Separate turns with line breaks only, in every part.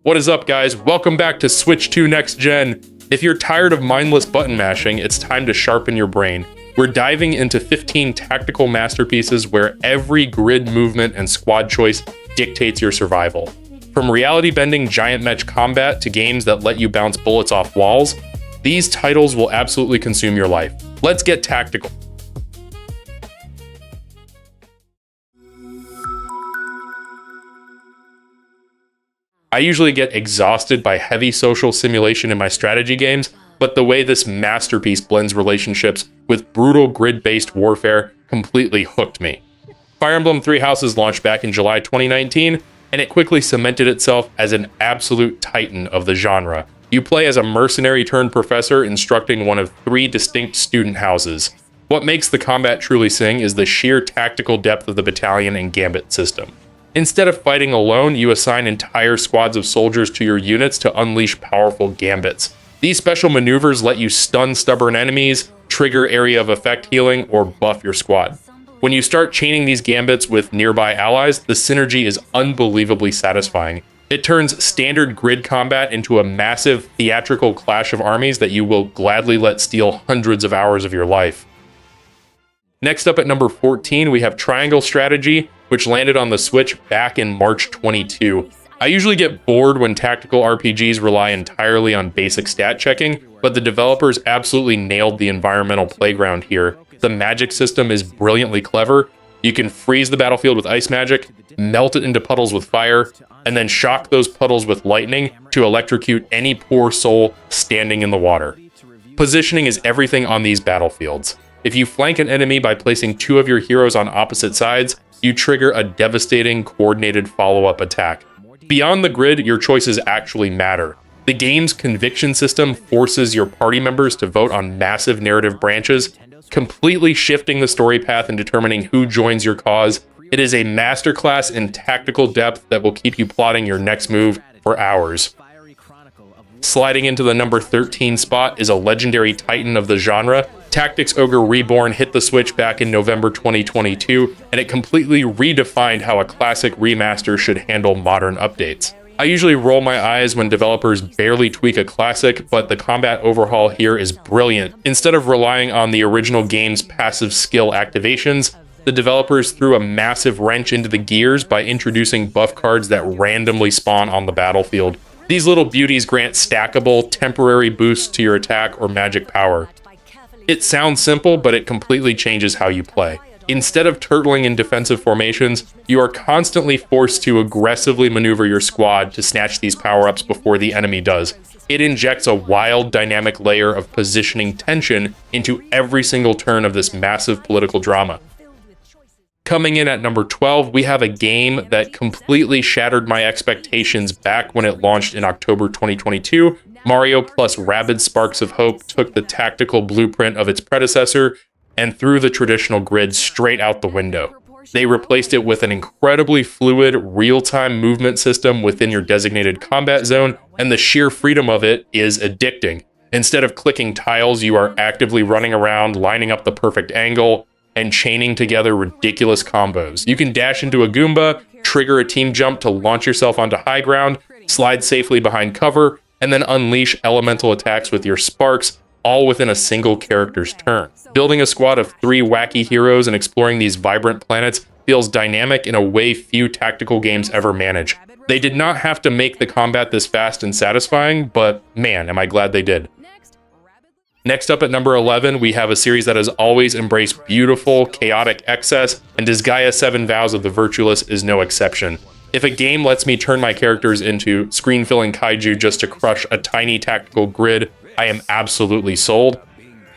What is up, guys? Welcome back to Switch 2 Next Gen. If you're tired of mindless button mashing, it's time to sharpen your brain. We're diving into 15 tactical masterpieces where every grid movement and squad choice dictates your survival. From reality-bending giant mech combat to games that let you bounce bullets off walls, these titles will absolutely consume your life. Let's get tactical. I usually get exhausted by heavy social simulation in my strategy games, but the way this masterpiece blends relationships with brutal grid-based warfare completely hooked me. Fire Emblem Three Houses launched back in July 2019, and it quickly cemented itself as an absolute titan of the genre. You play as a mercenary-turned-professor instructing one of 3 distinct student houses. What makes the combat truly sing is the sheer tactical depth of the battalion and gambit system. Instead of fighting alone, you assign entire squads of soldiers to your units to unleash powerful gambits. These special maneuvers let you stun stubborn enemies, trigger area of effect healing, or buff your squad. When you start chaining these gambits with nearby allies, the synergy is unbelievably satisfying. It turns standard grid combat into a massive theatrical clash of armies that you will gladly let steal hundreds of hours of your life. Next up at number 14, we have Triangle Strategy, which landed on the Switch back in March 22. I usually get bored when tactical RPGs rely entirely on basic stat checking, but the developers absolutely nailed the environmental playground here. The magic system is brilliantly clever. You can freeze the battlefield with ice magic, melt it into puddles with fire, and then shock those puddles with lightning to electrocute any poor soul standing in the water. Positioning is everything on these battlefields. If you flank an enemy by placing 2 of your heroes on opposite sides, you trigger a devastating, coordinated follow-up attack. Beyond the grid, your choices actually matter. The game's conviction system forces your party members to vote on massive narrative branches, completely shifting the story path and determining who joins your cause. It is a masterclass in tactical depth that will keep you plotting your next move for hours. Sliding into the number 13 spot is a legendary titan of the genre. Tactics Ogre Reborn hit the Switch back in November 2022, and it completely redefined how a classic remaster should handle modern updates. I usually roll my eyes when developers barely tweak a classic, but the combat overhaul here is brilliant. Instead of relying on the original game's passive skill activations, the developers threw a massive wrench into the gears by introducing buff cards that randomly spawn on the battlefield. These little beauties grant stackable, temporary boosts to your attack or magic power. It sounds simple, but it completely changes how you play. Instead of turtling in defensive formations, you are constantly forced to aggressively maneuver your squad to snatch these power-ups before the enemy does. It injects a wild, dynamic layer of positioning tension into every single turn of this massive political drama. Coming in at number 12, we have a game that completely shattered my expectations back when it launched in October 2022. Mario plus Rabbids Sparks of Hope took the tactical blueprint of its predecessor and threw the traditional grid straight out the window. They replaced it with an incredibly fluid, real-time movement system within your designated combat zone, and the sheer freedom of it is addicting. Instead of clicking tiles, you are actively running around, lining up the perfect angle, and chaining together ridiculous combos. You can dash into a Goomba, trigger a team jump to launch yourself onto high ground, slide safely behind cover, and then unleash elemental attacks with your sparks, all within a single character's turn. Building a squad of 3 wacky heroes and exploring these vibrant planets feels dynamic in a way few tactical games ever manage. They did not have to make the combat this fast and satisfying, but man, am I glad they did. Next up at number 11, we have a series that has always embraced beautiful, chaotic excess, and Disgaea 7 Vows of the Virtueless is no exception. If a game lets me turn my characters into screen-filling kaiju just to crush a tiny tactical grid, I am absolutely sold.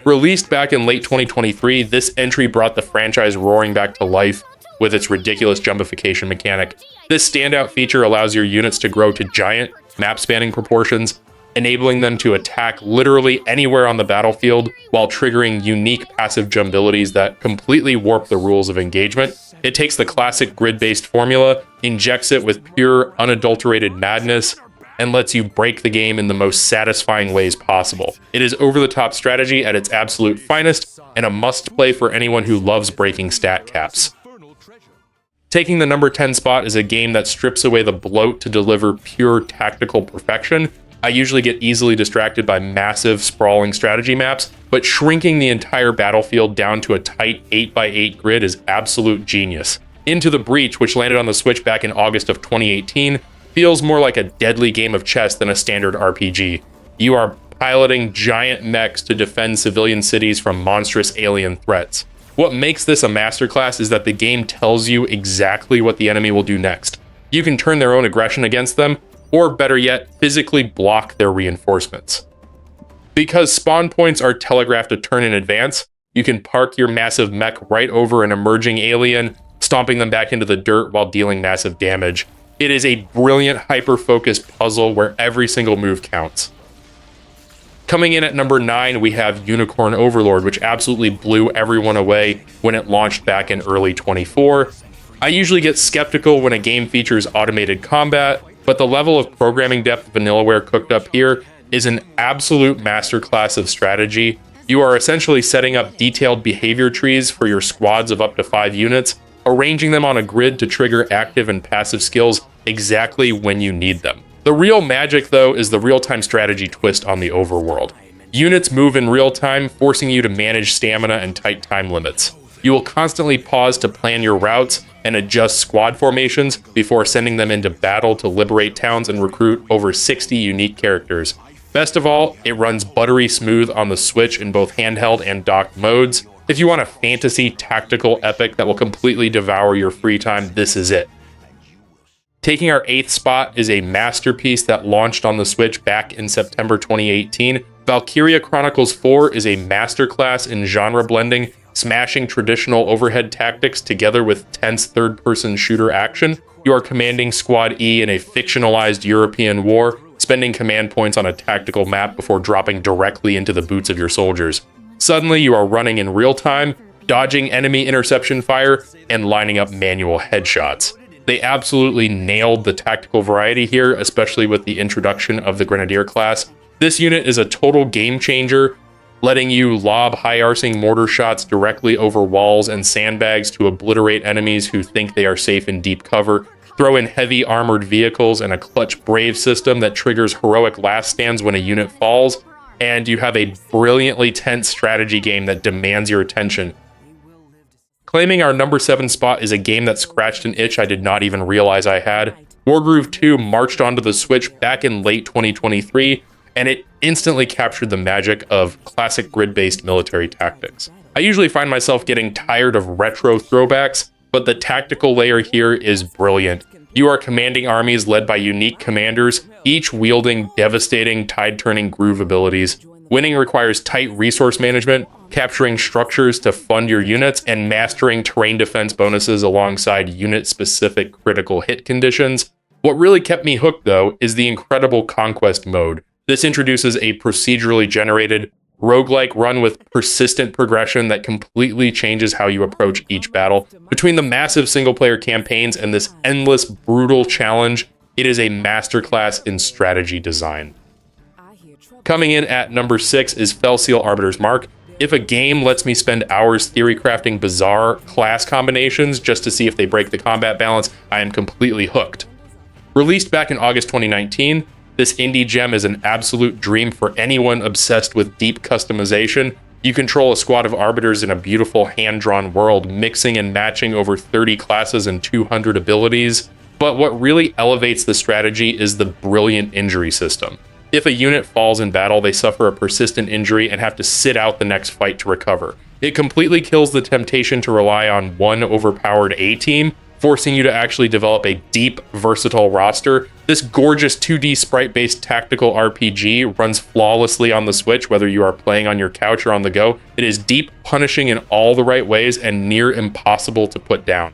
Released back in late 2023, this entry brought the franchise roaring back to life with its ridiculous jumpification mechanic. This standout feature allows your units to grow to giant, map-spanning proportions, enabling them to attack literally anywhere on the battlefield while triggering unique passive jump abilities that completely warp the rules of engagement. It takes the classic grid-based formula, injects it with pure, unadulterated madness, and lets you break the game in the most satisfying ways possible. It is over-the-top strategy at its absolute finest, and a must-play for anyone who loves breaking stat caps. Taking the number 10 spot is a game that strips away the bloat to deliver pure tactical perfection. I usually get easily distracted by massive, sprawling strategy maps, but shrinking the entire battlefield down to a tight 8x8 grid is absolute genius. Into the Breach, which landed on the Switch back in August of 2018, feels more like a deadly game of chess than a standard RPG. You are piloting giant mechs to defend civilian cities from monstrous alien threats. What makes this a masterclass is that the game tells you exactly what the enemy will do next. You can turn their own aggression against them, or better yet, physically block their reinforcements. Because spawn points are telegraphed a turn in advance, you can park your massive mech right over an emerging alien, stomping them back into the dirt while dealing massive damage. It is a brilliant hyper-focused puzzle where every single move counts. Coming in at number 9, we have Unicorn Overlord, which absolutely blew everyone away when it launched back in early 24. I usually get skeptical when a game features automated combat, but the level of programming depth Vanillaware cooked up here is an absolute masterclass of strategy. You are essentially setting up detailed behavior trees for your squads of up to 5 units, arranging them on a grid to trigger active and passive skills exactly when you need them. The real magic, though, is the real-time strategy twist on the overworld. Units move in real time, forcing you to manage stamina and tight time limits. You will constantly pause to plan your routes and adjust squad formations before sending them into battle to liberate towns and recruit over 60 unique characters. Best of all, it runs buttery smooth on the Switch in both handheld and docked modes. If you want a fantasy tactical epic that will completely devour your free time, this is it. Taking our 8th spot is a masterpiece that launched on the Switch back in September 2018. Valkyria Chronicles 4 is a masterclass in genre blending, smashing traditional overhead tactics together with tense third-person shooter action. You are commanding Squad E in a fictionalized European war, spending command points on a tactical map before dropping directly into the boots of your soldiers. Suddenly, you are running in real time, dodging enemy interception fire, and lining up manual headshots. They absolutely nailed the tactical variety here, especially with the introduction of the Grenadier class. This unit is a total game changer, letting you lob high-arcing mortar shots directly over walls and sandbags to obliterate enemies who think they are safe in deep cover, throw in heavy armored vehicles and a clutch brave system that triggers heroic last stands when a unit falls, and you have a brilliantly tense strategy game that demands your attention. Claiming our number 7 spot is a game that scratched an itch I did not even realize I had. Wargroove 2 marched onto the Switch back in late 2023, and it instantly captured the magic of classic grid-based military tactics. I usually find myself getting tired of retro throwbacks, but the tactical layer here is brilliant. You are commanding armies led by unique commanders, each wielding devastating tide-turning groove abilities. Winning requires tight resource management, capturing structures to fund your units, and mastering terrain defense bonuses alongside unit-specific critical hit conditions. What really kept me hooked, though, is the incredible Conquest mode. This introduces a procedurally generated, roguelike run with persistent progression that completely changes how you approach each battle. Between the massive single-player campaigns and this endless, brutal challenge, it is a masterclass in strategy design. Coming in at number 6 is Felseal Arbiter's Mark. If a game lets me spend hours theory crafting bizarre class combinations just to see if they break the combat balance, I am completely hooked. Released back in August 2019, this indie gem is an absolute dream for anyone obsessed with deep customization. You control a squad of arbiters in a beautiful hand-drawn world, mixing and matching over 30 classes and 200 abilities. But what really elevates the strategy is the brilliant injury system. If a unit falls in battle, they suffer a persistent injury and have to sit out the next fight to recover. It completely kills the temptation to rely on one overpowered A-team, forcing you to actually develop a deep, versatile roster. This gorgeous 2D sprite-based tactical RPG runs flawlessly on the Switch, whether you are playing on your couch or on the go. It is deep, punishing in all the right ways, and near impossible to put down.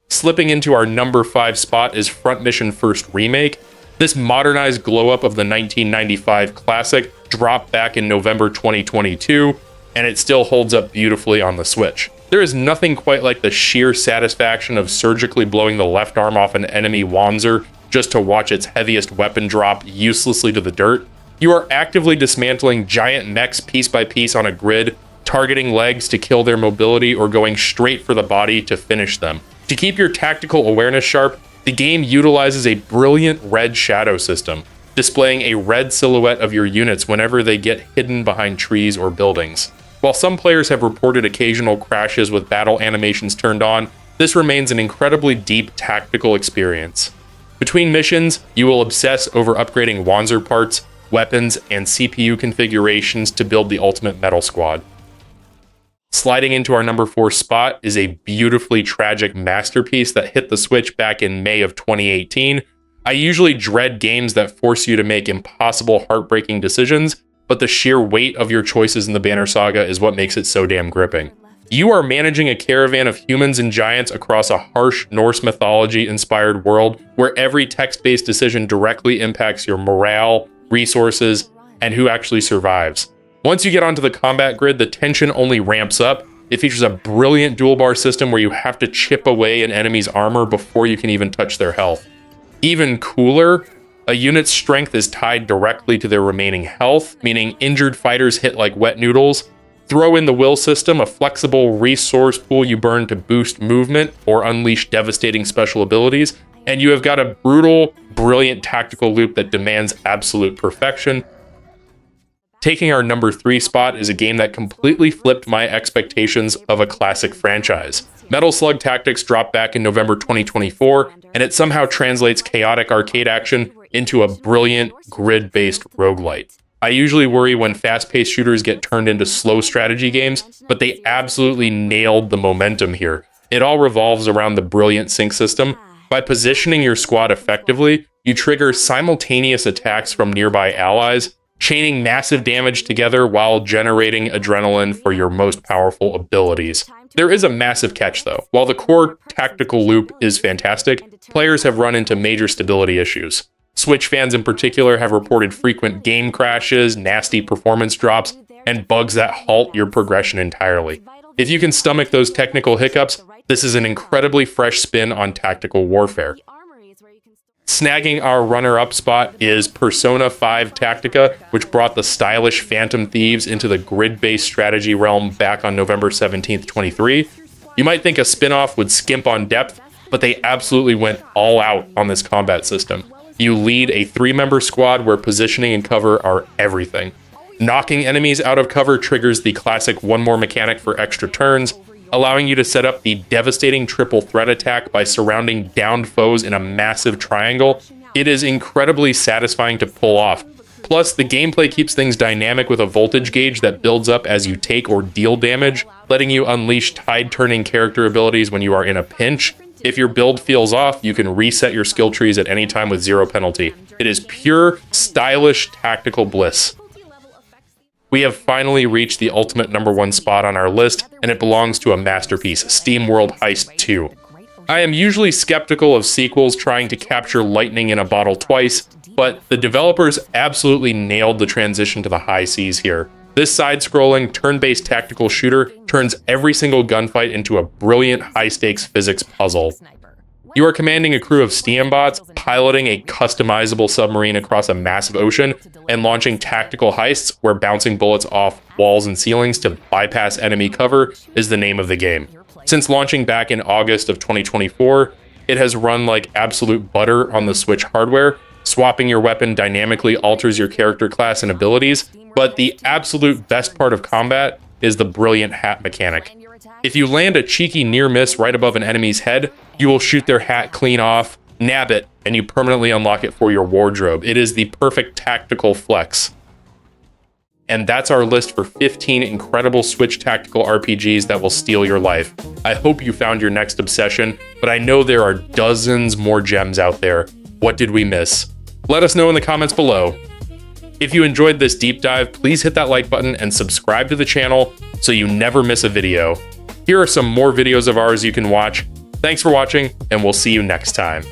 Slipping into our number 5 spot is Front Mission First Remake. This modernized glow-up of the 1995 classic dropped back in November 2022, and it still holds up beautifully on the Switch. There is nothing quite like the sheer satisfaction of surgically blowing the left arm off an enemy Wanzer just to watch its heaviest weapon drop uselessly to the dirt. You are actively dismantling giant mechs piece by piece on a grid, targeting legs to kill their mobility or going straight for the body to finish them. To keep your tactical awareness sharp, the game utilizes a brilliant red shadow system, displaying a red silhouette of your units whenever they get hidden behind trees or buildings. While some players have reported occasional crashes with battle animations turned on, this remains an incredibly deep tactical experience. Between missions, you will obsess over upgrading Wanzer parts, weapons, and CPU configurations to build the ultimate metal squad. Sliding into our number 4 spot is a beautifully tragic masterpiece that hit the Switch back in May of 2018. I usually dread games that force you to make impossible, heartbreaking decisions, but the sheer weight of your choices in the Banner Saga is what makes it so damn gripping. You are managing a caravan of humans and giants across a harsh Norse mythology-inspired world where every text-based decision directly impacts your morale, resources, and who actually survives. Once you get onto the combat grid, the tension only ramps up. It features a brilliant dual bar system where you have to chip away an enemy's armor before you can even touch their health. Even cooler, a unit's strength is tied directly to their remaining health, meaning injured fighters hit like wet noodles. Throw in the will system, a flexible resource pool you burn to boost movement or unleash devastating special abilities, and you have got a brutal, brilliant tactical loop that demands absolute perfection. Taking our number 3 spot is a game that completely flipped my expectations of a classic franchise. Metal Slug Tactics dropped back in November 2024, and it somehow translates chaotic arcade action into a brilliant grid-based roguelite. I usually worry when fast-paced shooters get turned into slow strategy games, but they absolutely nailed the momentum here. It all revolves around the brilliant sync system. By positioning your squad effectively, you trigger simultaneous attacks from nearby allies, chaining massive damage together while generating adrenaline for your most powerful abilities. There is a massive catch though. While the core tactical loop is fantastic, players have run into major stability issues. Switch fans in particular have reported frequent game crashes, nasty performance drops, and bugs that halt your progression entirely. If you can stomach those technical hiccups, this is an incredibly fresh spin on tactical warfare. Snagging our runner-up spot is Persona 5 Tactica, which brought the stylish Phantom Thieves into the grid-based strategy realm back on November 17th, 2023. You might think a spin-off would skimp on depth, but they absolutely went all out on this combat system. You lead a 3-member squad where positioning and cover are everything. Knocking enemies out of cover triggers the classic one more mechanic for extra turns, allowing you to set up the devastating triple threat attack by surrounding downed foes in a massive triangle. It is incredibly satisfying to pull off. Plus, the gameplay keeps things dynamic with a voltage gauge that builds up as you take or deal damage, letting you unleash tide-turning character abilities when you are in a pinch. If your build feels off, you can reset your skill trees at any time with 0 penalty. It is pure, stylish, tactical bliss. We have finally reached the ultimate number 1 spot on our list, and it belongs to a masterpiece, SteamWorld Heist II. I am usually skeptical of sequels trying to capture lightning in a bottle twice, but the developers absolutely nailed the transition to the high seas here. This side-scrolling, turn-based tactical shooter turns every single gunfight into a brilliant high-stakes physics puzzle. You are commanding a crew of STEAM bots, piloting a customizable submarine across a massive ocean, and launching tactical heists where bouncing bullets off walls and ceilings to bypass enemy cover is the name of the game. Since launching back in August of 2024, it has run like absolute butter on the Switch hardware. Swapping your weapon dynamically alters your character class and abilities, but the absolute best part of combat is the brilliant hat mechanic. If you land a cheeky near miss right above an enemy's head, you will shoot their hat clean off, nab it, and you permanently unlock it for your wardrobe. It is the perfect tactical flex. And that's our list for 15 incredible Switch tactical RPGs that will steal your life. I hope you found your next obsession, but I know there are dozens more gems out there. What did we miss? Let us know in the comments below. If you enjoyed this deep dive, please hit that like button and subscribe to the channel so you never miss a video. Here are some more videos of ours you can watch. Thanks for watching, and we'll see you next time.